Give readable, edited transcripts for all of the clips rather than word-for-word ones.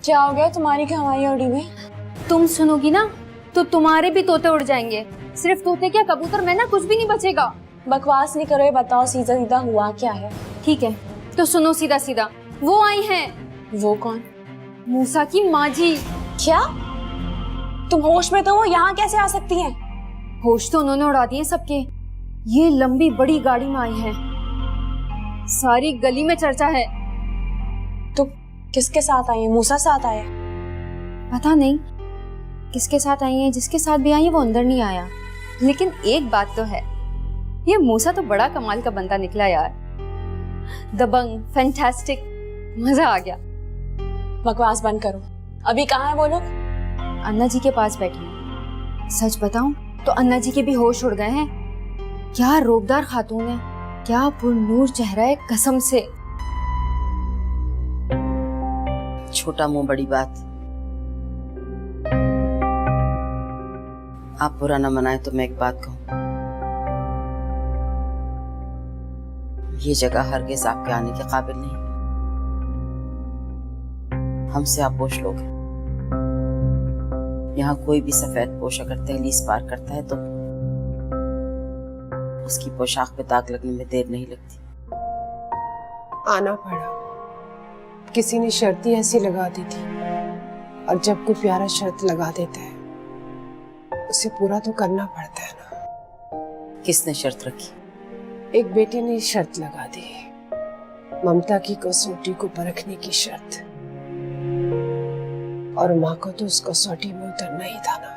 क्या हो गया तुम्हारी हवाई उड़ी में? तुम सुनोगी ना तो तुम्हारे भी तोते उड़ जाएंगे। सिर्फ तोते क्या, कबूतर में ना कुछ भी नहीं बचेगा। बकवास नहीं करो, ये बताओ सीधा सीधा हुआ क्या है? ठीक है तो सुनो सीधा सीधा। वो आई हैं। वो कौन? मूसा की माँ जी। क्या? तुम होश में तो हो, यहाँ कैसे आ सकती हैं? होश तो उन्होंने उड़ा दिए सबके। ये लंबी बड़ी गाड़ी में आई है, सारी गली में चर्चा है। तो किसके साथ आई है? मूसा साथ आया? पता नहीं किसके साथ आई है, जिसके साथ भी आई है वो अंदर नहीं आया। लेकिन एक बात तो है, ये मूसा तो बड़ा कमाल का बंदा निकला यार। दबंग, फैंटास्टिक, मजा आ गया। बकवास बंद करो। अभी कहाँ है वो लोग? अन्ना जी के पास बैठी हैं। सच बताऊं तो अन्ना जी के भी होश उड़ गए हैं। क्या रोबदार खातून है, क्या पुरनूर चेहरा है, कसम से। छोटा मुंह बड़ी बात। आप बुरा न मनाए तो मैं एक बात कहूं, ये जगह हरगिज़ आपके आने के काबिल नहीं। हमसे आप पोष लोग हैं। यहाँ कोई भी सफेद पोश अगर दहलीज पार करता है तो उसकी पोशाक पे दाग लगने में देर नहीं लगती। आना पड़ा, किसी ने शर्त ही ऐसी लगा दी थी। और जब कोई प्यारा शर्त लगा देता है उसे पूरा तो करना पड़ता है ना। किसने शर्त रखी? एक बेटे ने शर्त लगा दी, ममता की कसौटी को परखने की शर्त। और माँ को तो उस कसौटी में उतरना ही था ना।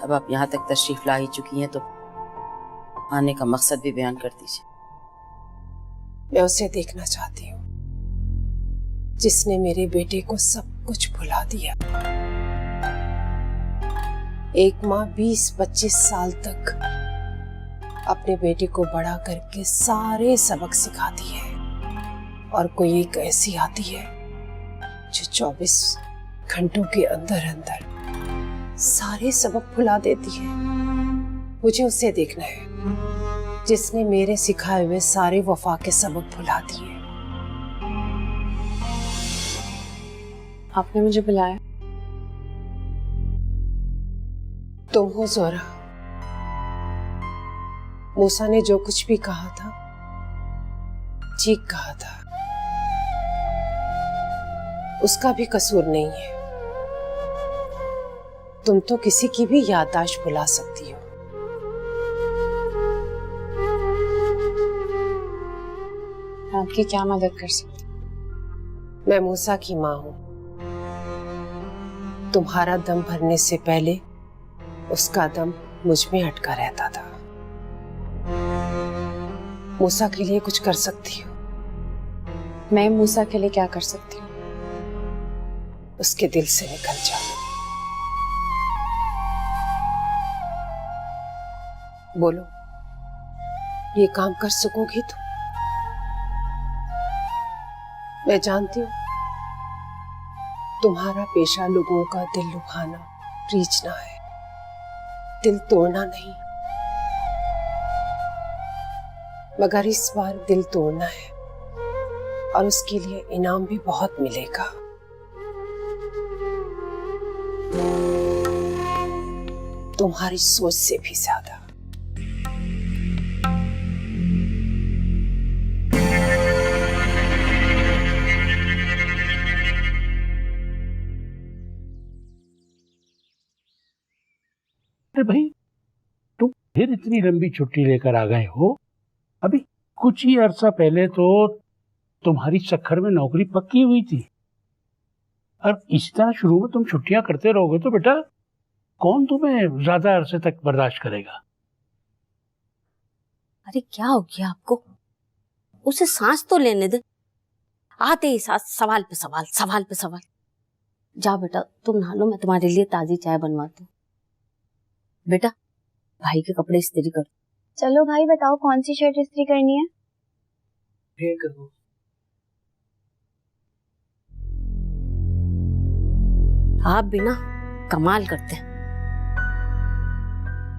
अब आप यहाँ तक तशरीफ ला ही चुकी हैं तो आने का मकसद भी बयान कर दीजिए। मैं उसे देखना चाहती हूँ जिसने मेरे बेटे को सब कुछ भुला दिया। एक माँ 20-25 साल तक अपने बेटे को बड़ा करके सारे सबक सिखाती है, और कोई एक ऐसी आती है जो 24 घंटों के अंदर अंदर सारे सबक भुला देती है। मुझे उसे देखना है जिसने मेरे सिखाए हुए सारे वफा के सबक भुला दिए। आपने मुझे बुलाया? तुम हो जोरा। मूसा ने जो कुछ भी कहा था ठीक कहा था, उसका भी कसूर नहीं है। तुम तो किसी की भी याददाश्त भुला सकती हो। आपकी क्या मदद कर सकती? मैं मूसा की माँ हूं। तुम्हारा दम भरने से पहले उसका दम मुझ में अटका रहता था। मूसा के लिए कुछ कर सकती हो? मैं मूसा के लिए क्या कर सकती हूँ? उसके दिल से निकल जाओ। बोलो, ये काम कर सकोगी तुम? मैं जानती हूँ तुम्हारा पेशा लोगों का दिल लुभाना, रीझना है, दिल तोड़ना नहीं। मगर इस बार दिल तोड़ना है और उसके लिए इनाम भी बहुत मिलेगा। तुम्हारी सोच से भी ज्यादा। अरे भाई, तुम फिर इतनी लंबी छुट्टी लेकर आ गए हो? अभी कुछ ही अरसा पहले तो तुम्हारी सक्खर में नौकरी पक्की हुई थी, और इस तरह शुरू में तुम छुट्टियां करते रहोगे तो बेटा कौन तुम्हें ज्यादा अरसे तक बर्दाश्त करेगा? अरे क्या हो गया आपको? उसे सांस तो लेने दे। आते ही साथ सवाल पे सवाल, सवाल पे सवाल। जाओ बेटा तुम नहा लो, मैं तुम्हारे लिए ताजी चाय बनवाती हूँ। बेटा भाई के कपड़े इस्त्री कर। चलो भाई बताओ कौन सी शर्ट इस्त्री करनी है? आप भी ना कमाल करते हैं।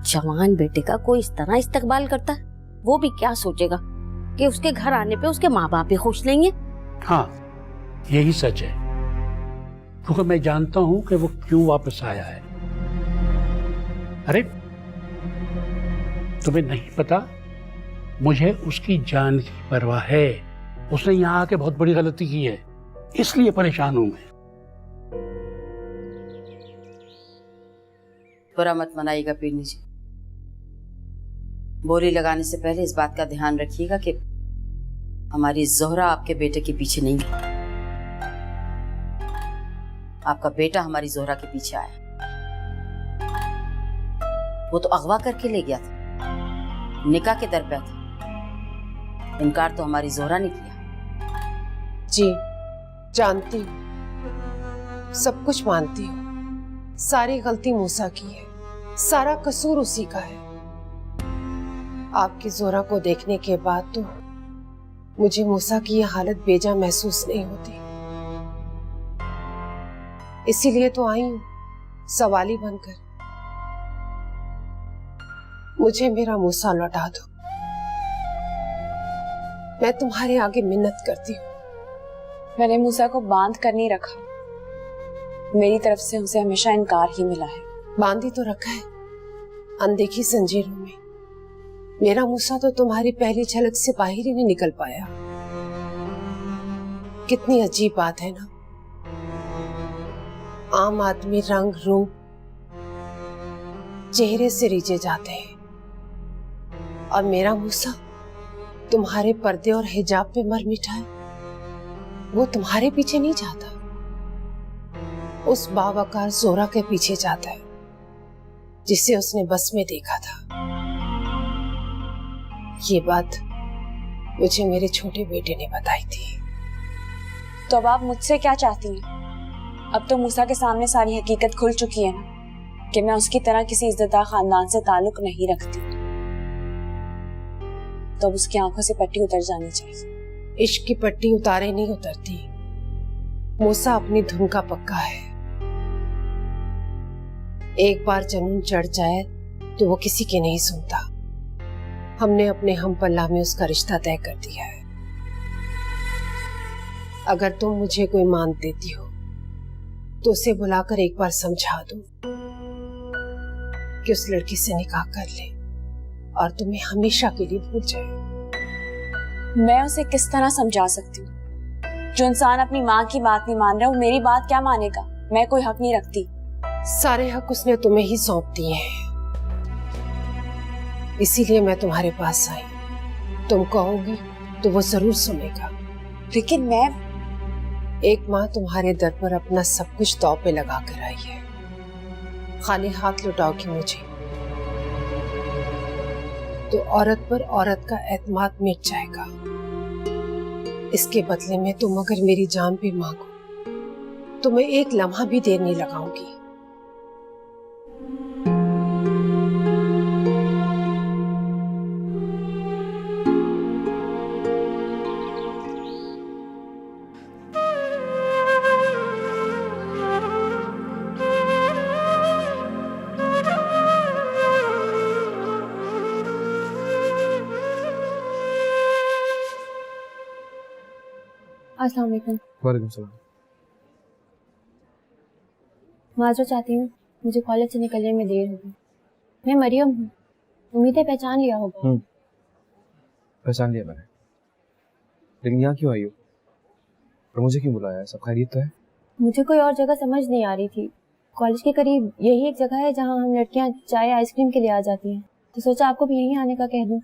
जवान बेटे का कोई इस तरह इस्तकबाल करता है, वो भी क्या सोचेगा कि उसके घर आने पे उसके माँ बाप भी खुश नहीं है। हाँ, यही सच है, क्योंकि मैं जानता हूं कि वो क्यों वापस आया है। अरे तुम्हें नहीं पता, मुझे उसकी जान की परवाह है। उसने यहाँ आके बहुत बड़ी गलती की है, इसलिए परेशान हूं मैं। बुरा मत मनाइएगा पीरनी जी। बोली लगाने से पहले इस बात का ध्यान रखिएगा कि हमारी जोहरा आपके बेटे के पीछे नहीं गई। आपका बेटा हमारी जोहरा के पीछे आया। वो तो अगवा करके ले गया था, निकाह के दर पे था। इनकार तो हमारी जोहरा ने किया। जी जानती हूँ, सब कुछ मानती हूँ। सारी गलती मूसा की है, सारा कसूर उसी का है। आपकी जोहरा को देखने के बाद तो मुझे मूसा की यह हालत बेजा महसूस नहीं होती। इसीलिए तो आई हूं सवाली बनकर। मुझे मेरा मूसा लौटा दो। मैं तुम्हारे आगे मिन्नत करती हूँ। मैंने मूसा को बांध कर नहीं रखा, मेरी तरफ से उसे हमेशा इनकार ही मिला है। बांधी तो रखा है अनदेखी जंजीरों में। मेरा मूसा तो तुम्हारी पहली झलक से बाहर ही नहीं निकल पाया। कितनी अजीब बात है ना, आम आदमी रंग रूप चेहरे से रीझे जाते हैं, और मेरा मूसा तुम्हारे पर्दे और हिजाब पे मर मिटा है। वो तुम्हारे पीछे नहीं जाता, उस बावकार जोहरा के पीछे जाता है जिसे उसने बस में देखा था। ये बात मुझे मेरे छोटे बेटे ने बताई थी। तो अब आप मुझसे क्या चाहती हैं? अब तो मूसा के सामने सारी हकीकत खुल चुकी है ना, कि मैं उसकी तरह किसी इज्जतदार खानदान से ताल्लुक नहीं रखती। तो अब उसकी आंखों से पट्टी उतर जानी चाहिए। इश्क की पट्टी उतारे नहीं उतरती। मूसा अपनी धुन का पक्का है। एक बार जुनून चढ़ जाए तो वो किसी की नहीं सुनता। हमने अपने हम पल्ला में उसका रिश्ता तय कर दिया है। अगर तुम मुझे कोई मान देती हो तो उसे बुलाकर एक बार समझा दो कि उस लड़की से निकाह कर ले और तुम्हें हमेशा के लिए भूल जाए। मैं उसे किस तरह समझा सकती हूँ? जो इंसान अपनी माँ की बात नहीं मान रहा, वो मेरी बात क्या मानेगा? मैं कोई हक नहीं रखती। सारे हक उसने तुम्हें ही सौंप दिए हैं, इसीलिए मैं तुम्हारे पास आई। तुम कहोगी तो वो जरूर सुनेगा। लेकिन मैं एक माँ तुम्हारे दर पर अपना सब कुछ दांव पे लगा कर आई है। खाली हाथ लौटाओगी मुझे तो औरत पर औरत का एतमाद मिट जाएगा। इसके बदले में तुम अगर मेरी जान भी मांगो तो मैं एक लम्हा भी देर नहीं लगाऊंगी। अस्सलाम वालेकुम। वालेकुम सलाम। माजरा चाहती हूँ, मुझे कॉलेज से निकलने में देर होगी। मैं मरियम हूँ, उम्मीद है पहचान लिया होगा। पहचान लिया मैंने, लेकिन यहाँ क्यों आई हो और मुझे क्यों बुलाया है? सब खैरियत तो है? मुझे कोई और जगह समझ नहीं आ रही थी। कॉलेज के करीब यही एक जगह है जहाँ हम लड़कियाँ चाय आइसक्रीम के लिए आ जाती हैं, तो सोचा आपको भी यहीं आने का कह दूँ।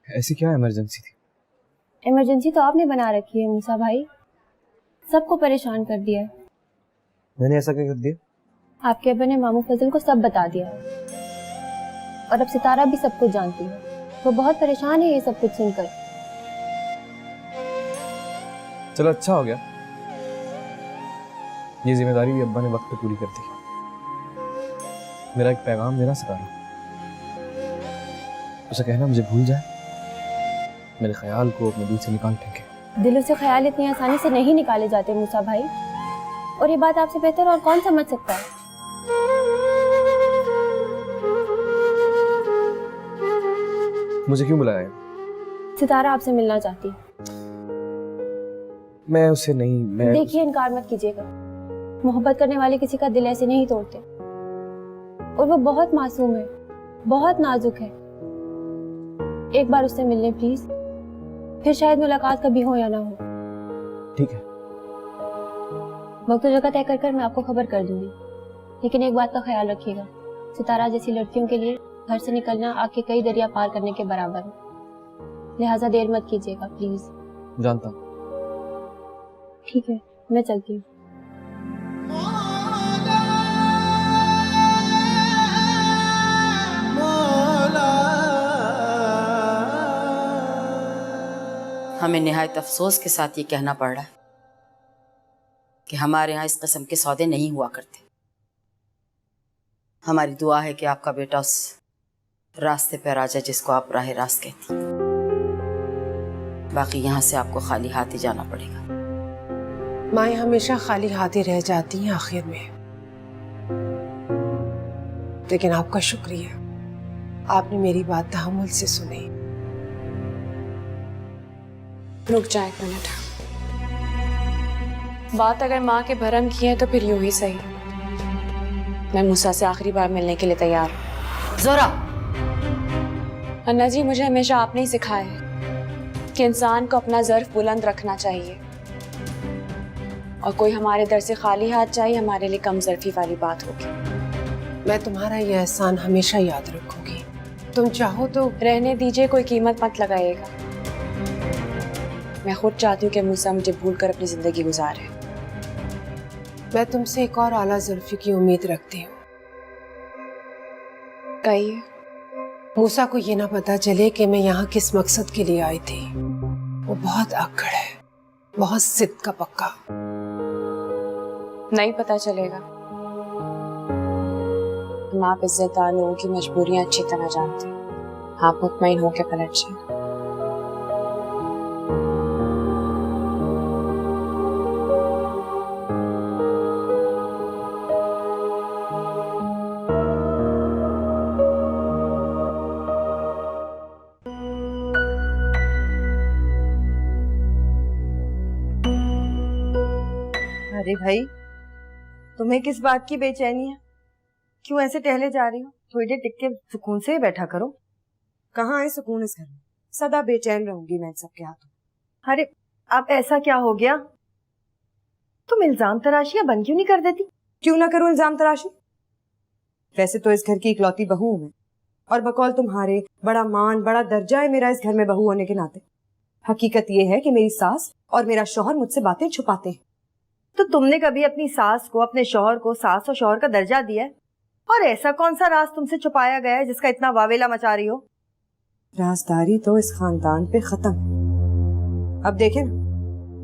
ऐसी क्या इमरजेंसी थी? इमरजेंसी तो आपने बना रखी है मूसा भाई, सबको परेशान कर दिया है। मैंने ऐसा क्या कर दिया? आपके अब्बा ने मामू फजल को सब बता दिया है, और अब सितारा भी सब कुछ जानती है। वो बहुत परेशान है ये सब कुछ सुनकर। चलो अच्छा हो गया, ये जिम्मेदारी भी अब्बा ने वक्त पे पूरी कर दी। मेरा एक पैगाम देना सितारा, उसे कहना मुझे भूल जाए, मेरे ख्याल को अपने दिल से निकाल फेंके। दिलों से ख्याल इतनी आसानी से नहीं निकाले जाते मूसा भाई, और ये बात आपसे बेहतर और कौन समझ सकता है। मुझे क्यों बुलाया है? सितारा आपसे मिलना चाहती है। मैं उसे नहीं, मैं देखिए, इनकार मत कीजिएगा। मोहब्बत करने वाले किसी का दिल ऐसे नहीं तोड़ते, और वो बहुत मासूम है, बहुत नाजुक है। एक बार उससे मिल लें प्लीज, फिर शायद मुलाकात कभी हो या ना हो। ठीक है। वक्त जगह तय कर मैं आपको खबर कर दूंगी, लेकिन एक बात का ख्याल रखिएगा, सितारा जैसी लड़कियों के लिए घर से निकलना आग के कई दरिया पार करने के बराबर है, लिहाजा देर मत कीजिएगा प्लीज। जानता हूँ। ठीक है, मैं चलती हूँ। हमें निहायत अफसोस के साथ ये कहना पड़ रहा है कि हमारे यहाँ इस किस्म के सौदे नहीं हुआ करते। हमारी दुआ है कि आपका बेटा उस रास्ते पर आ जाए जिसको आप राह रास्त कहती हैं। बाकी यहाँ से आपको खाली हाथ ही जाना पड़ेगा। माएँ हमेशा खाली हाथ ही रह जाती हैं आखिर में, लेकिन आपका शुक्रिया, आपने मेरी बात तहम्मुल से सुनी। रुक जाए एक मिनट। बात अगर माँ के भरम की है तो फिर यूं ही सही। मैं मूसा से आखिरी बार मिलने के लिए तैयार हूँ। ज़ोरा, अन्ना जी, मुझे हमेशा आपने ही सिखाया है कि इंसान को अपना ज़र्फ बुलंद रखना चाहिए, और कोई हमारे दर से खाली हाथ चाहिए हमारे लिए कम ज़र्फी वाली बात होगी। मैं तुम्हारा यह एहसान हमेशा याद रखूंगी। तुम चाहो तो रहने दीजिए, कोई कीमत मत लगाइएगा। मैं खुद चाहती हूँ कि मूसा मुझे भूल कर अपनी जिंदगी गुजारे। मैं तुमसे एक और आला ज़ुल्फ़ी की उम्मीद रखती हूँ। कहिए। मूसा को ये ना पता चले कि मैं यहाँ किस मकसद के लिए आई थी। वो बहुत अक्कड़ है, बहुत जिद का पक्का। नहीं पता चलेगा। हम आप इज्जतदार लोगों की मजबूरियां अच्छी तरह जानते हैं। आप मुतमईन होकर पलट जाए। अरे भाई, तुम्हें किस बात की बेचैनी है? क्यों ऐसे टहले जा रही हो? थोड़ी देर टिक के सुकून से बैठा करो। कहाँ है सुकून इस घर में? सदा बेचैन रहूंगी मैं सबके हाथों। अरे अब ऐसा क्या हो गया? तुम इल्जाम तराशियां बंद क्यों नहीं कर देती? क्यों ना करूं इल्जाम तराशी? वैसे तो इस घर की इकलौती बहू हूं मैं, और बकौल तुम्हारे बड़ा मान बड़ा दर्जा है मेरा इस घर में बहू होने के नाते। हकीकत ये है कि मेरी सास और मेरा शौहर मुझसे बातें छुपाते हैं। तो तुमने कभी अपनी सास को, अपने शौहर को सास और शौहर का दर्जा दिया है? और ऐसा कौन सा राज तुमसे छुपाया गया है जिसका इतना वावेला मचा रही हो? राजदारी तो इस खानदान पे खत्म है। अब देखे ना,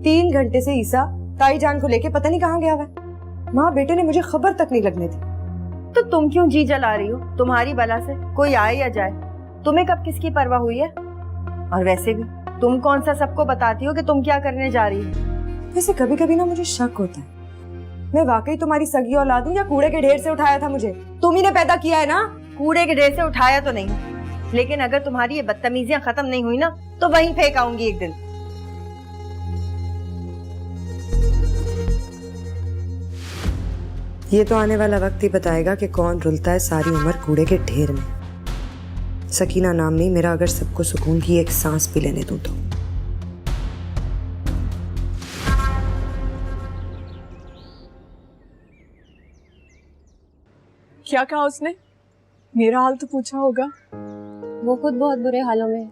3 घंटे से ईसा ताई जान को लेके पता नहीं कहाँ गया हुआ है। माँ बेटे ने मुझे खबर तक नहीं लगने दी। तो तुम क्यों जी जला रही हो? तुम्हारी बला से कोई आए या जाए, तुम्हें कब किसकी परवाह हुई है? और वैसे भी तुम कौन सा सबको बताती हो कि तुम क्या करने जा रही हो? वैसे कभी कभी ना मुझे शक होता है, मैं वाकई तुम्हारी सगी औलाद हूँ या कूड़े के ढेर से उठाया था मुझे? तुम ही ने पैदा किया है ना। कूड़े के ढेर से उठाया तो नहीं, लेकिन अगर तुम्हारी ये बदतमीजियां खत्म नहीं हुई ना तो वहीं फेंक आऊंगी एक दिन। ये तो आने वाला वक्त ही बताएगा कि कौन रुलता है सारी उम्र कूड़े के ढेर में। सकीना नाम नहीं मेरा, अगर सबको सुकून की एक सांस भी लेने दूं तो। क्या कहा उसने? मेरा हाल तो पूछा होगा। वो खुद बहुत बुरे हालों में है।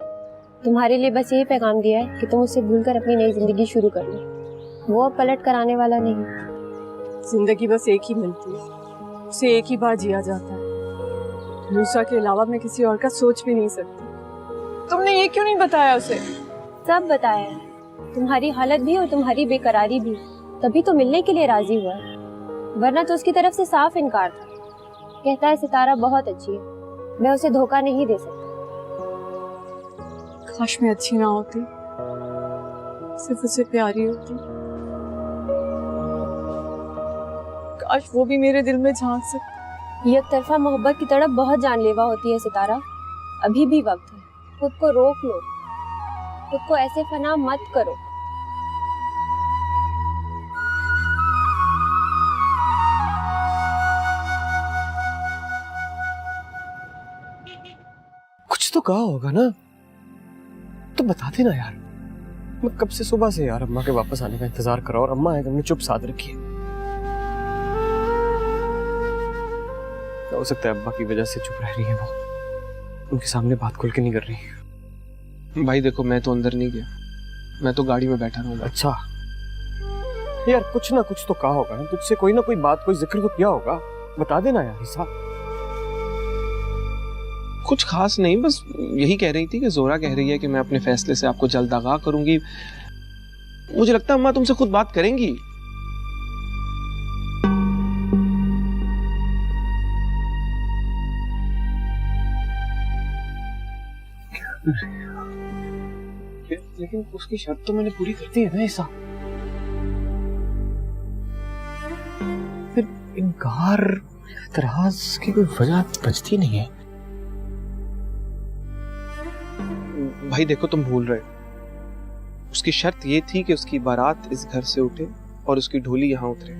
तुम्हारे लिए बस यही पैगाम दिया है कि तुम उससे भूलकर अपनी नई जिंदगी शुरू कर लो। वो अब पलट कर आने वाला नहीं। जिंदगी बस एक ही मिलती है, उसे एक ही बार जिया जाता है। मूसा के अलावा मैं किसी और का सोच भी नहीं सकती। तुमने ये क्यों नहीं बताया उसे? सब बताया है, तुम्हारी हालत भी और तुम्हारी बेकरारी भी, तभी तो मिलने के लिए राजी हुआ है, वरना तो उसकी तरफ से साफ इनकार था। कहता है सितारा बहुत अच्छी है, मैं उसे धोखा नहीं दे सकता। काश मैं अच्छी ना होती, सिर्फ उसे प्यारी होती। काश वो भी मेरे दिल में झांक सकती। एक तरफा मोहब्बत की तड़प बहुत जानलेवा होती है सितारा। अभी भी वक्त है, खुद को रोक लो, खुद को ऐसे फना मत करो। कुछ तो कहा होगा ना, तो बता देना यार। मैं कब से सुबह से यार अम्मा के वापस आने का इंतजार कर रहा हूं और अम्मा हमने चुप साध रखी है। हो सकता है अब्बा की वजह से चुप रह रही है, वो उनके सामने बात खुल के नहीं कर रही। भाई देखो, मैं तो अंदर नहीं गया, मैं तो गाड़ी में बैठा रहूंगा। अच्छा यार, कुछ ना कुछ तो कहा होगा ना तुझसे, कोई ना कोई बात, कोई जिक्र तो किया होगा, बता देना यार हिसाब। कुछ खास नहीं, बस यही कह रही थी कि जोरा कह रही है कि मैं अपने फैसले से आपको जल्द आगाह करूंगी। मुझे लगता है अम्मा तुमसे खुद बात करेंगी। लेकिन उसकी शर्त तो मैंने पूरी कर दी है ना ऐसा। फिर इनकार, एतराज की कोई वजह बचती नहीं है। भाई देखो, तुम भूल रहे हो, उसकी शर्त ये थी कि उसकी बारात इस घर से उठे और उसकी ढोली यहाँ उतरे।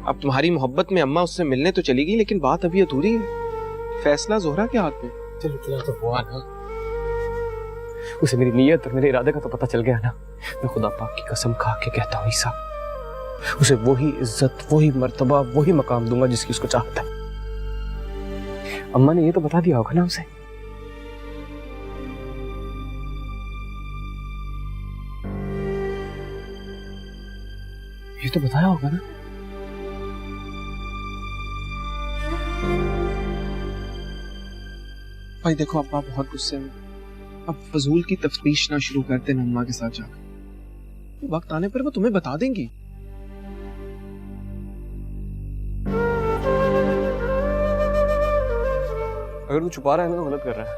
अब तुम्हारी मोहब्बत में अम्मा उससे मिलने तो चली गई, लेकिन बात अभी अधूरी है। फैसला जोहरा के हाथ में। चल इतना तो हुआ ना, उसे मेरी नीयत और मेरे इरादे का तो पता चल गया ना। मैं खुदा पाक की कसम खा के कहता हूँ ईसा, उसे वही इज्जत, वही मर्तबा, वही मकाम दूंगा जिसकी उसको चाहता है। अम्मा ने ये तो बता दिया होगा ना उसे। ये तो बताया होगा ना। भाई देखो, अब्बा बहुत गुस्से में, अब फजूल की तफ्तीश ना शुरू करते ना अम्मा के साथ जाकर। वक्त आने पर वो तुम्हें बता देंगी। अगर तू छुपा रहा है ना तो गलत कर रहा है।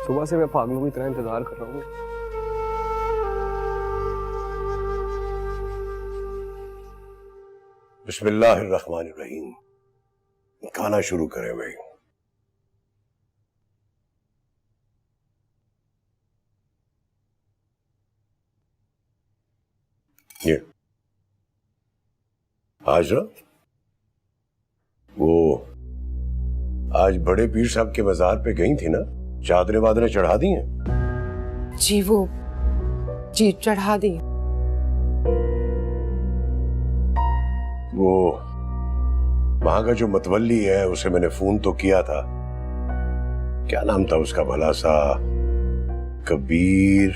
सुबह से मैं पागलों की तरह इंतजार कर रहा हूँ। बिस्मिल्लाहिर्रहमानिर्रहीम। खाना शुरू करें भाई। ये आज वो आज बड़े पीर साहब के मजार पे गई थी ना, चादरें वादरें चढ़ा दी हैं? जी चढ़ा दी। वो वहां का जो मतवल्ली है उसे मैंने फोन तो किया था, क्या नाम था उसका भला सा, कदीर।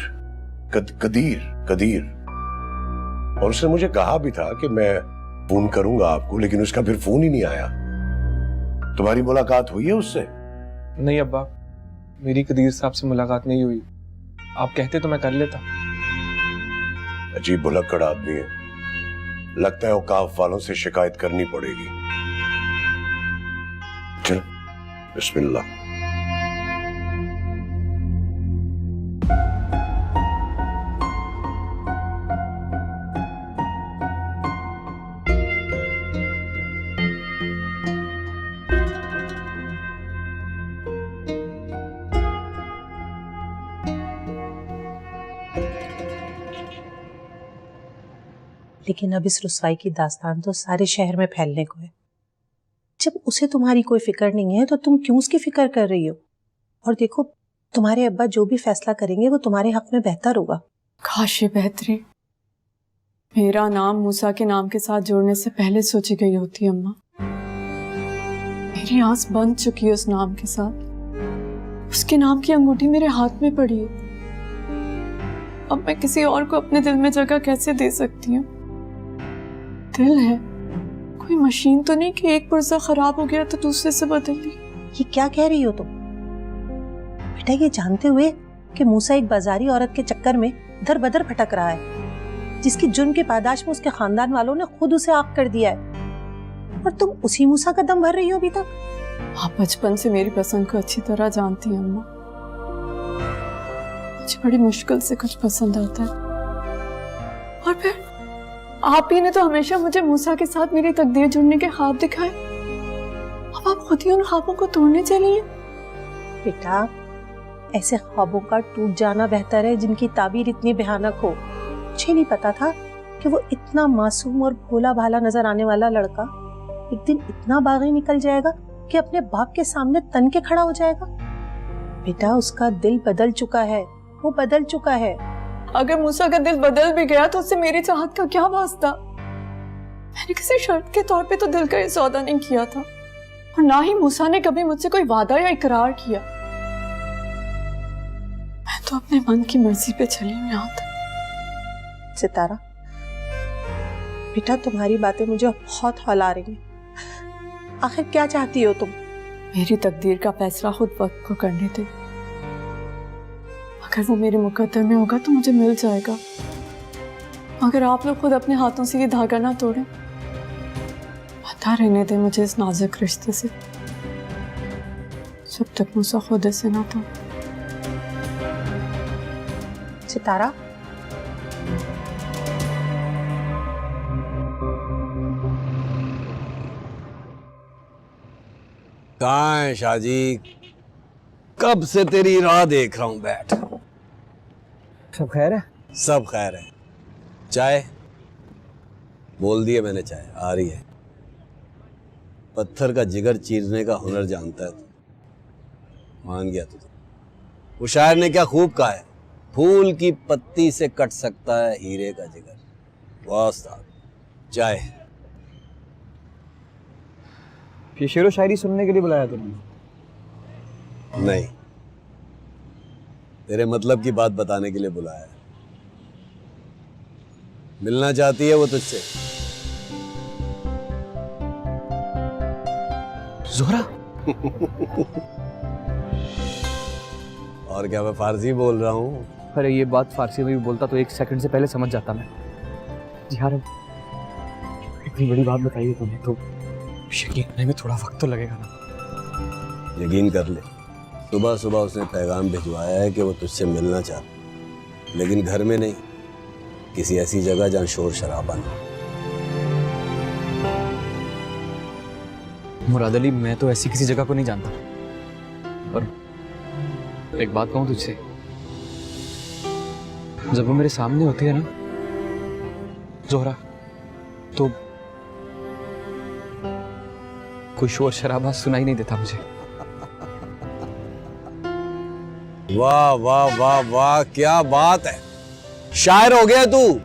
और उसने मुझे कहा भी था कि मैं फोन करूंगा आपको, लेकिन उसका फिर फोन ही नहीं आया। तुम्हारी मुलाकात हुई है उससे? नहीं अब्बा, मेरी कदीर साहब से मुलाकात नहीं हुई। आप कहते तो मैं कर लेता। अजीब भुलक्कड़ आदमी है, लगता है औकाफ वालों से शिकायत करनी पड़ेगी। चल बिस्मिल्लाह। लेकिन अब इस रुसवाई की दास्तान तो सारे शहर में फैलने को है। जब उसे तुम्हारी कोई फिक्र नहीं है तो तुम क्यों उसकी फिक्र कर रही हो? और देखो, तुम्हारे अब्बा जो भी फैसला करेंगे वो तुम्हारे हक में बेहतर होगा। काश ये बेहतरी मेरा नाम मूसा के नाम के साथ जोड़ने से पहले सोची गई होती अम्मा। मेरी आस बंध चुकी है उस नाम के साथ। उसके नाम की अंगूठी मेरे हाथ में पड़ी है। अब मैं किसी और को अपने दिल में जगह कैसे दे सकती हूँ? दिल है, कोई मशीन तो नहीं कि एक पुर्जा खराब हो गया तो दूसरे से बदल दी। ये क्या कह रही हो तुम? बेटा, ये जानते हुए कि मूसा एक बाजारी औरत के चक्कर में दर बदर भटक रहा है, जिसकी जुर्म के पादाश में उसके खानदान वालों ने खुद उसे आग कर दिया है, और तुम उसी मूसा का दम भर रही हो अभी तक। आप बचपन से मेरी पसंद को अच्छी तरह जानती हैं अम्मा। मुझे बड़ी मुश्किल से कुछ पसंद आता है, और फिर आप ही ने तो हमेशा मुझे मूसा के साथ मेरी तकदीर जुड़ने के ख्वाब दिखाए। अब आप खुद ही उन ख्वाबों को तोड़ने चली हैं। बेटा, ऐसे ख्वाबों का टूट जाना बेहतर है जिनकी ताबीर इतनी भयानक हो। मुझे नहीं पता था कि वो इतना मासूम और भोला भाला नजर आने वाला लड़का एक दिन इतना बागी निकल जाएगा कि अपने बाप के सामने तन के खड़ा हो जाएगा? बेटा उसका दिल बदल चुका है, वो बदल चुका है। अगर मूसा का दिल बदल भी गया तो उससे मेरी चाहत का क्या वास्ता? मैंने किसी शर्त के तौर पे तो दिल का ये सौदा नहीं किया था, और ना ही मूसा ने कभी मुझसे कोई वादा या इकरार किया। मैं तो अपने मन की मर्जी पे चली हूँ यहाँ तक। सितारा बेटा, तुम्हारी बातें मुझे बहुत हौला रही हैं। आखिर क्या चाहती हो तुम? मेरी तकदीर का फैसला खुद वक्त को करने दे। अगर वो मेरे मुकद्दर में होगा तो मुझे मिल जाएगा। अगर आप लोग खुद अपने हाथों से ये धागा ना तोड़े, पता रहने दे मुझे इस नाजुक रिश्ते से, जब तक मूसा खुद से ना तो। सितारा कहाँ है शाहजी? कब से तेरी राह देख रहा हूं। बैठ। सब खैर है? सब खैर है। चाय? बोल दिए मैंने, चाय आ रही है। पत्थर का जिगर चीरने का हुनर जानता है तू, मान गया तू। वो शायर ने क्या खूब कहा है, फूल की पत्ती से कट सकता है हीरे का जिगर। वाह उस्ताद। चाय। ये शेरो शायरी सुनने के लिए बुलाया तुमने? नहीं, तेरे मतलब की बात बताने के लिए बुलाया है। मिलना चाहती है वो तुझसे। जोहरा। और क्या मैं फारसी बोल रहा हूँ? अरे ये बात फारसी में भी बोलता तो 1 सेकंड से पहले समझ जाता मैं। जी हाँ, इतनी बड़ी बात बताई तुमने तो यकीन करने में थोड़ा वक्त तो लगेगा ना। यकीन कर ले, सुबह सुबह उसने पैगाम भिजवाया है कि वो तुझसे मिलना चाहता, लेकिन घर में नहीं, किसी ऐसी जगह जहाँ शोर शराबा ना। मुराद अली, मैं तो ऐसी किसी जगह को नहीं जानता, पर एक बात कहूँ तुझसे, जब वो मेरे सामने होती है ना जोहरा, तो कोई शोर शराबा सुनाई नहीं देता मुझे। वाह वाह वाह वाह, क्या बात है। शायर हो गया तू।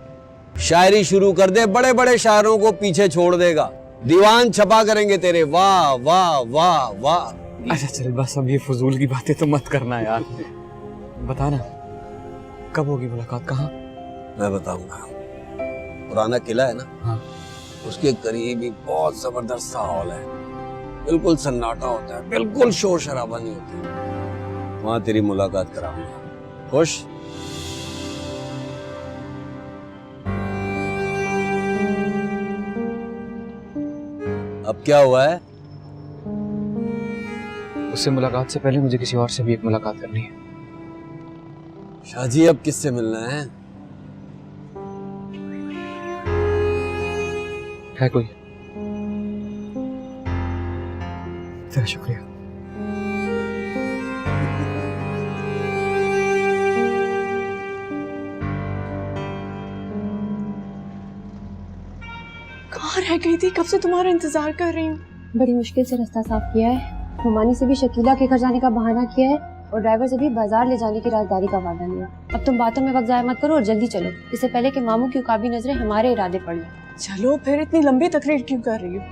शायरी शुरू कर दे, बड़े बड़े शायरों को पीछे छोड़ देगा, दीवान छपा करेंगे तेरे। वाह वाह वाह वाह। अच्छा चल बस, अब ये फजूल की बातें तो मत करना यार। बता ना, कब होगी मुलाकात? कहाँ? मैं बताऊंगा। पुराना किला है ना, हाँ, उसके करीब ही बहुत जबरदस्त सा हॉल है, बिल्कुल सन्नाटा होता है, बिल्कुल शोर शराबा नहीं होता। वहां तेरी मुलाकात कराऊंगा। खुश? अब क्या हुआ है? उससे मुलाकात से पहले मुझे किसी और से भी एक मुलाकात करनी है। शाहजी, अब किससे मिलना है? है कोई? तेरा शुक्रिया। कहाँ रह गई थी? कब से तुम्हारा इंतजार कर रही हूँ। बड़ी मुश्किल से रास्ता साफ किया है। हुमानी से भी शकीला के घर जाने का बहाना किया है और ड्राइवर से भी बाजार ले जाने की राजदारी का वादा लिया। अब तुम बातों में वक्त जाया मत करो और जल्दी चलो, इससे पहले कि मामू की उकाबी नजरें हमारे इरादे पड़ लें। चलो फिर, इतनी लंबी तकरीर क्यों कर रही हो?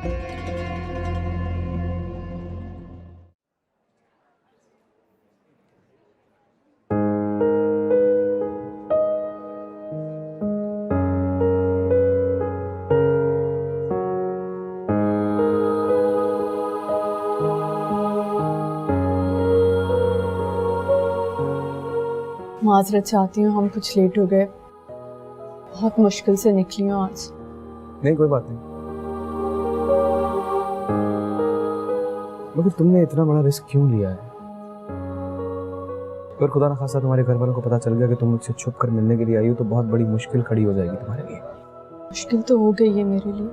माजरत चाहती हूँ, हम कुछ लेट हो गए। बहुत मुश्किल से निकली हूँ आज। नहीं कोई बात नहीं, मगर तुमने इतना बड़ा रिस्क क्यों लिया है? अगर खुदा न खासा तुम्हारे घर वालों को पता चल गया कि तुम मुझसे छुप कर मिलने के लिए आई हो, तो बहुत बड़ी मुश्किल खड़ी हो जाएगी तुम्हारे लिए। मुश्किल तो हो गई है मेरे लिए।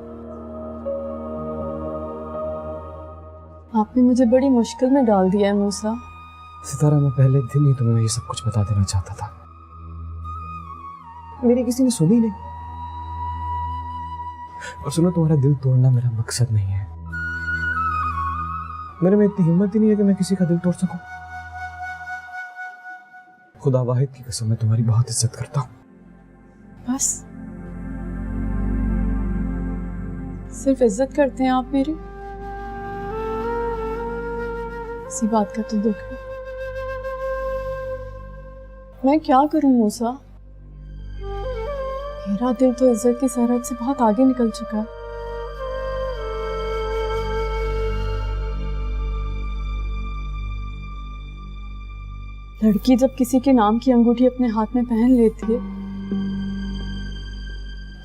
आपने मुझे बड़ी मुश्किल में डाल दिया है मूसा। सितारा, मैं पहले दिन ही तुम्हें ये सब कुछ बता देना चाहता था, मेरी किसी ने सुनी नहीं। और सुनो, तुम्हारा दिल तोड़ना मेरा मकसद नहीं है। मेरे में इतनी हिम्मत ही नहीं है कि मैं किसी का दिल तोड़ सकूं। खुदा वाहिद की कसम, मैं तुम्हारी बहुत इज्जत करता हूँ। बस सिर्फ इज्जत करते हैं आप मेरी? इसी बात का तो दुख है। मैं क्या करूं मूसा? मेरा दिल तो इज्जत की सरहद से बहुत आगे निकल चुका है। लड़की जब किसी के नाम की अंगूठी अपने हाथ में पहन लेती है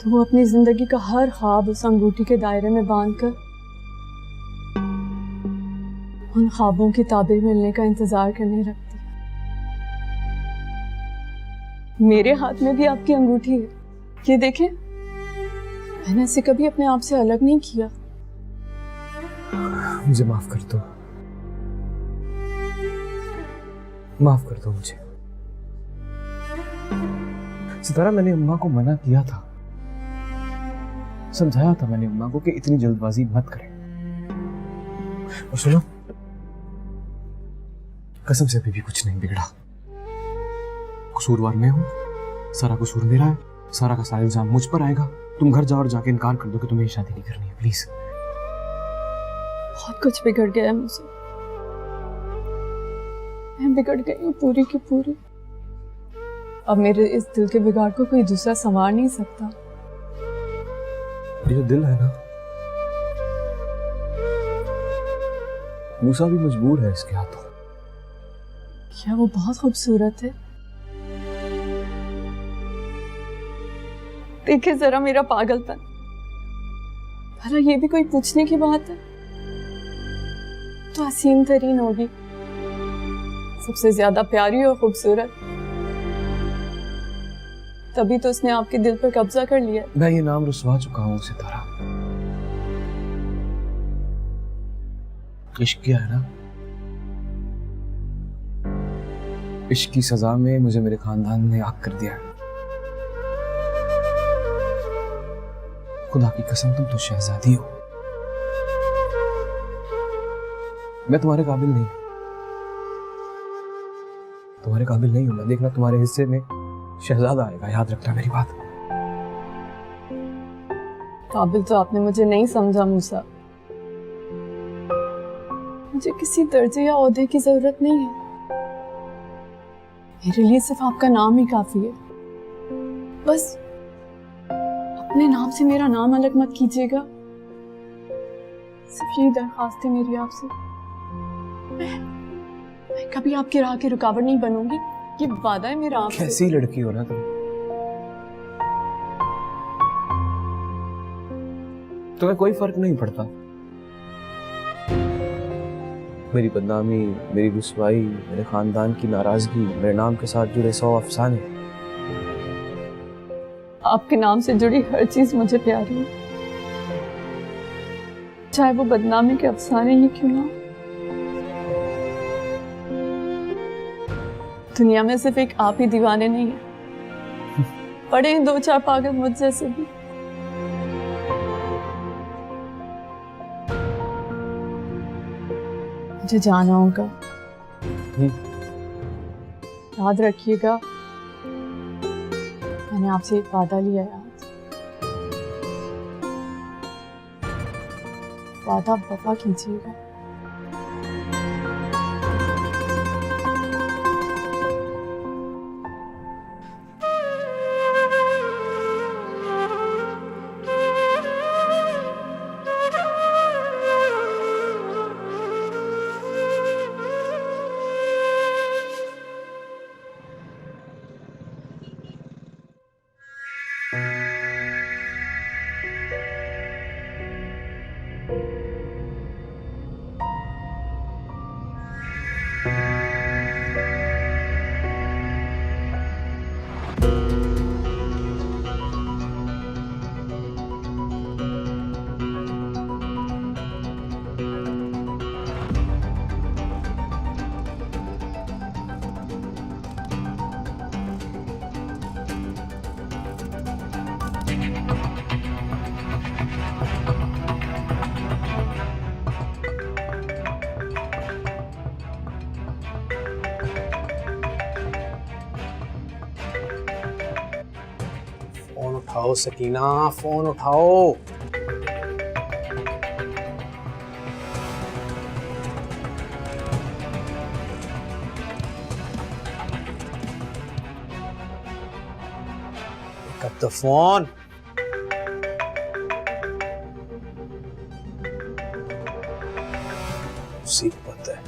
तो वो अपनी जिंदगी का हर ख्वाब उस अंगूठी के दायरे में बांधकर उन ख्वाबों की ताबीर मिलने का इंतजार करने लगती है। मेरे हाथ में भी आपकी अंगूठी है, ये देखें। मैंने इसे कभी अपने आप से अलग नहीं किया। मुझे माफ कर दो, माफ कर दो मुझे। सितारा, मैंने अम्मा को मना किया था, समझाया था मैंने अम्मा को कि इतनी जल्दबाजी मत करें। और सुनो, कसम से अभी भी कुछ नहीं बिगड़ा। कसूरवार मैं हूं, सारा कसूर मेरा है, सारा का सारा इल्जाम मुझ पर आएगा। तुम घर जाओ और जाके इनकार कर दो कि तुम्हें शादी नहीं करनी है, प्लीज। बहुत कुछ बिगड़ गया है मुझसे, मैं बिगड़ गई हूँ पूरी की पूरी। अब मेरे इस दिल के बिगाड़ को कोई दूसरा संवार नहीं सकता। ये जो दिल है ना, मूसा भी मजबूर है इसके हाथों। क्या वो बहुत खूबसूरत है? देखिए जरा मेरा पागलपन, भला ये भी कोई पूछने की बात है? तो हसीन तरीन होगी, सबसे ज्यादा प्यारी और खूबसूरत, तभी तो उसने आपके दिल पर कब्जा कर लिया। मैं ये नाम रुसवा चुका हूँ सितारा। इश्क किया है ना, इश्क की सजा में मुझे मेरे खानदान ने आग कर दिया है। खुदा की कसम, तुम तो शहजादी हो, मैं तुम्हारे काबिल नहीं, तुम्हारे काबिल नहीं हूं मैं। देखना तुम्हारे हिस्से में शहजादा आएगा, याद रखना मेरी बात। काबिल तो आपने मुझे नहीं समझा मूसा। मुझे किसी दर्जे या ओहदे की जरूरत नहीं है, मेरे लिए सिर्फ आपका नाम ही काफी है। बस अपने नाम से मेरा नाम अलग मत कीजिएगा, सिर्फ यही दरख्वास्त है मेरी आपसे। मैं कभी आपकी राह की रुकावट नहीं बनूंगी, ये वादा है मेरा आपसे। कैसी लड़की हो ना तुम, तुम्हें कोई फर्क नहीं पड़ता। मेरी बदनामी, मेरी रुसवाई, मेरे खानदान की नाराजगी, मेरे नाम के साथ जुड़े 100 अफसाने। आपके नाम से जुड़ी हर चीज मुझे प्यारी है, चाहे वो बदनामी के अफसाने ही क्यों ना। दुनिया में सिर्फ एक आप ही दीवाने नहीं है, पड़े 2-4 पागल मुझ जैसे भी। मुझे जाना होगा, याद रखिएगा मैंने आपसे एक वादा लिया है आज। वादा वफा कीजिएगा। उठाओ सकीना, फोन उठाओ। Pick up the phone. मुसीबत है।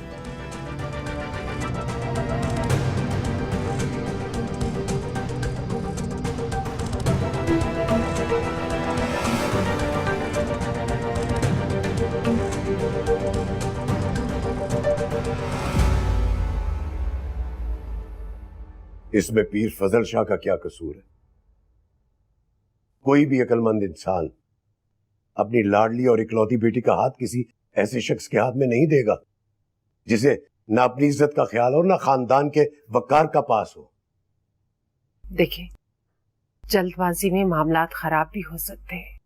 इसमें पीर फजल शाह का क्या कसूर है? कोई भी अक्लमंद इंसान अपनी लाडली और इकलौती बेटी का हाथ किसी ऐसे शख्स के हाथ में नहीं देगा जिसे ना अपनी इज्जत का ख्याल हो ना खानदान के वकार का पास हो। देखिए, जल्दबाजी में मामलात खराब भी हो सकते हैं।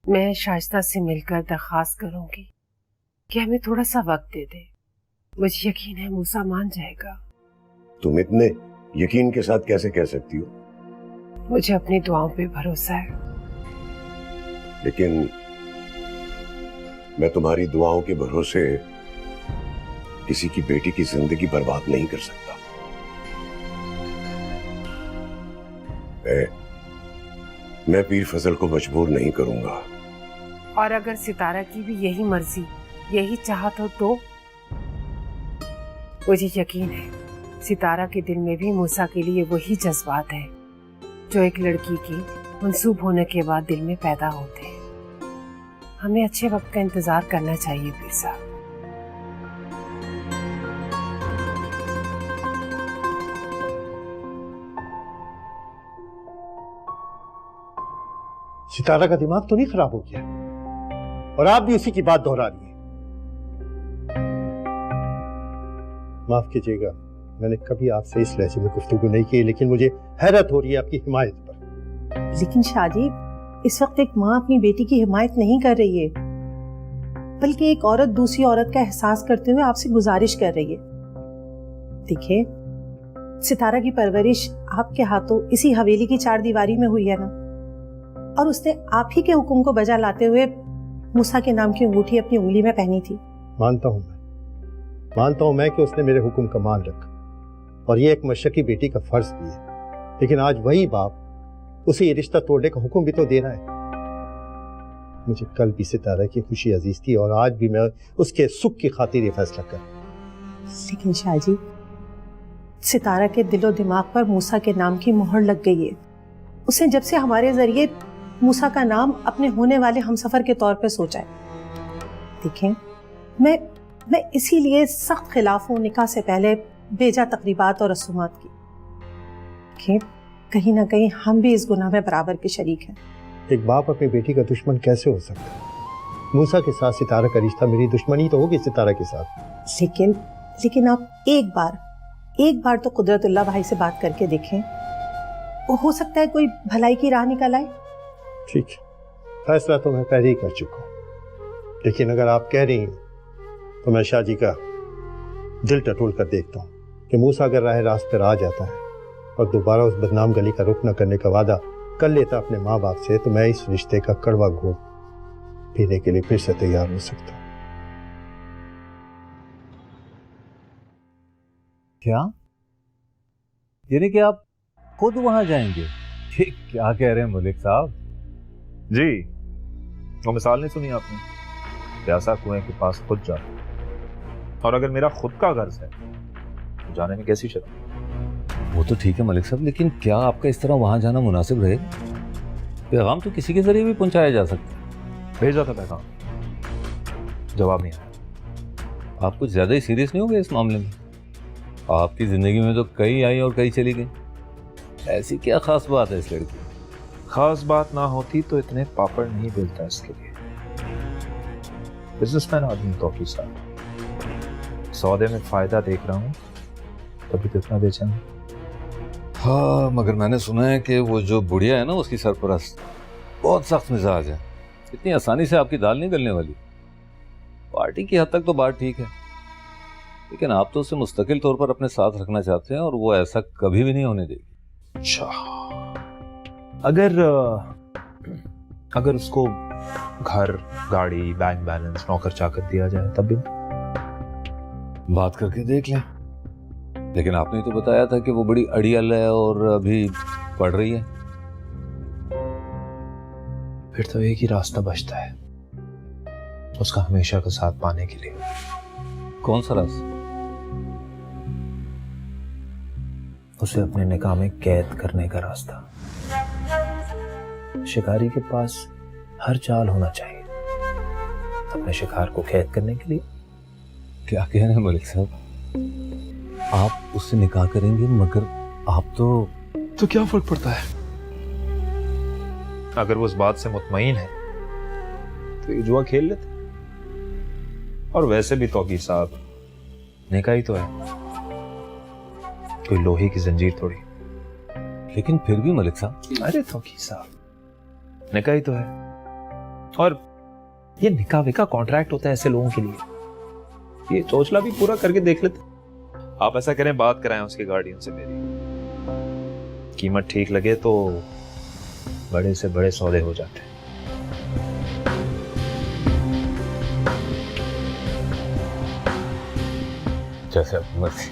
मैं शाइस्ता से मिलकर दरखास्त करूंगी कि हमें थोड़ा सा वक्त दे दे। मुझे यकीन है मूसा मान जाएगा। तुम इतने यकीन के साथ कैसे कह सकती हो? मुझे अपनी दुआओं पे भरोसा है। लेकिन मैं तुम्हारी दुआओं के भरोसे किसी की बेटी की जिंदगी बर्बाद नहीं कर सकता। मैं पीर फजल को मजबूर नहीं करूंगा। और अगर सितारा की भी यही मर्जी, यही चाहत हो तो मुझे यकीन है सितारा के दिल में भी मूसा के लिए वही जज्बात है जो एक लड़की के मंसूब होने के बाद दिल में पैदा होते हैं। हमें अच्छे वक्त का इंतजार करना चाहिए पीर साहब। सितारा का दिमाग तो नहीं खराब हो गया और आप भी उसी की बात दोहरा रही हैं। माफ कीजिएगा, मैंने कभी आपसे इस लहजे में गुफ्तगू नहीं की, लेकिन मुझे हैरत हो रही है आपकी हिमायत पर। लेकिन शादी, इस वक्त एक माँ अपनी बेटी की हिमायत नहीं कर रही है, बल्कि एक औरत दूसरी औरत का एहसास करते हुए आपसे गुजारिश कर रही है। देखिए, सितारा की परवरिश आपके हाथों इसी हवेली की चार दीवारी में हुई है ना, और उसने आप ही के हुक्म को बजा लाते हुए मूसा के नाम की अंगूठी अपनी उंगली में पहनी थी। मानता हूं मैं कि उसने मेरे हुक्म का मान रखा और ये एक मशक्की बेटी का फर्ज भी है, लेकिन आज वही बाप उसे ये रिश्ता तोड़ने का हुक्म भी तो दे रहा है। मुझे कल भी सितारा की खुशी अजीज थी और आज भी मैं उसके सुख की खातिर ये फैसला कर। लेकिन शाहजी, सितारा के दिलो दिमाग पर मूसा के नाम की मोहर लग गई है। उसने जब से हमारे जरिए मूसा का नाम अपने होने वाले हमसफर के तौर पर सोचा है। देखें, मैं इसीलिए सख्त खिलाफ हूँ निकाह से पहले बेजा तकरीबात और रसूमात की। देखें, कहीं ना कहीं हम भी इस गुनाह में बराबर के शरीक हैं। एक बाप अपनी बेटी का दुश्मन कैसे हो सकता है? मूसा के साथ सितारा का रिश्ता मेरी दुश्मनी तो होगी सितारा के साथ। लेकिन आप एक बार तो कुदरतुल्लाह भाई से बात करके देखें, वो हो सकता है कोई भलाई की राह निकल आए। ठीक, फैसला तो मैं पहले ही कर चुका हूँ, लेकिन अगर आप कह रही हैं तो मैं शाहजी का दिल टटोल कर देखता हूँ कि मूसा अगर राह रास्त पर आ जाता है और दोबारा उस बदनाम गली का रुख न करने का वादा कर लेता अपने माँ बाप से, तो मैं इस रिश्ते का कड़वा घोल पीने के लिए फिर से तैयार हो सकता हूँ। क्या? यानी कि आप खुद वहां जाएंगे? ठीक, क्या कह रहे हैं मलिक साहब? जी, वो मिसाल नहीं सुनी आपने? प्यासा कुएं के पास खुद जा, और अगर मेरा खुद का गर्ज है तो जाने में कैसी शर्म? वो तो ठीक है मलिक साहब, लेकिन क्या आपका इस तरह वहां जाना मुनासिब रहेगा? पैगाम तो किसी के जरिए भी पहुंचाया जा सकता है। भेजा था पैगाम, जवाब नहीं आया। आप कुछ ज्यादा ही सीरियस नहीं हो गए इस मामले में? आपकी जिंदगी में तो कई आई और कई चली गई, ऐसी क्या खास बात है इस लड़की? खास बात ना होती तो इतने पापड़ नहीं बेलता इसके लिए। बिजनेसमैन आदमी तौफीक साहब, सौदे में फायदा देख रहा हूँ तभी तो इतना बेचैन। हाँ, मगर मैंने सुना है कि वो जो बुढ़िया है ना उसकी सरपरस्त बहुत सख्त मिजाज है, इतनी आसानी से आपकी दाल नहीं गलने वाली। पार्टी की हद तक तो बात ठीक है, लेकिन आप तो उसे मुस्तकिल तौर पर अपने साथ रखना चाहते हैं और वो ऐसा कभी भी नहीं होने देगी। अच्छा, अगर उसको घर, गाड़ी, बैंक बैलेंस, नौकर चाकर दिया जाए तब भी बात करके देख लें। लेकिन आपने तो बताया था कि वो बड़ी अड़ियल है और अभी पढ़ रही है। फिर तो एक ही रास्ता बचता है उसका हमेशा का साथ पाने के लिए। कौन सा रास्ता? उसे अपने निकाह में कैद करने का रास्ता। शिकारी के पास हर चाल होना चाहिए अपने शिकार को कैद करने के लिए। क्या कह रहे हैं मलिक साहब? आप उससे निकाह करेंगे मगर आप तो क्या फर्क पड़ता है? अगर वो उस बात से मुतमईन है तो ये जुआ खेल लेते। और वैसे भी तौकीर साहब, निकाह ही तो है, कोई लोहे की जंजीर थोड़ी। लेकिन फिर भी मलिक साहब। अरे तौकीर साहब, निकाह ही तो है। और ये निकाह विका कॉन्ट्रैक्ट होता है ऐसे लोगों के लिए। ये चोचला भी पूरा करके देख लेते। आप ऐसा करें, बात कराएं उसकी गाड़ियों से मेरी। कीमत ठीक लगे तो बड़े से बड़े सौदे हो जाते हैं। जैसे आपकी मर्जी।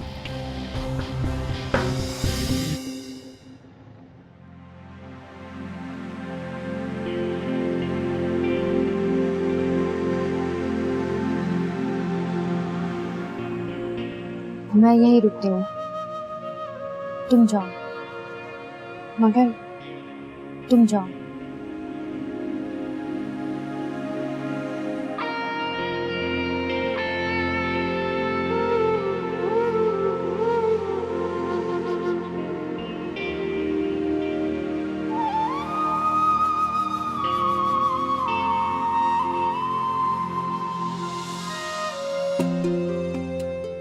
मैं यहीं रुकती हूँ, तुम जाओ। मगर तुम जाओ।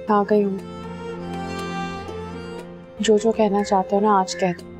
आ गई हूँ। जो कहना चाहते हो ना आज कह दो।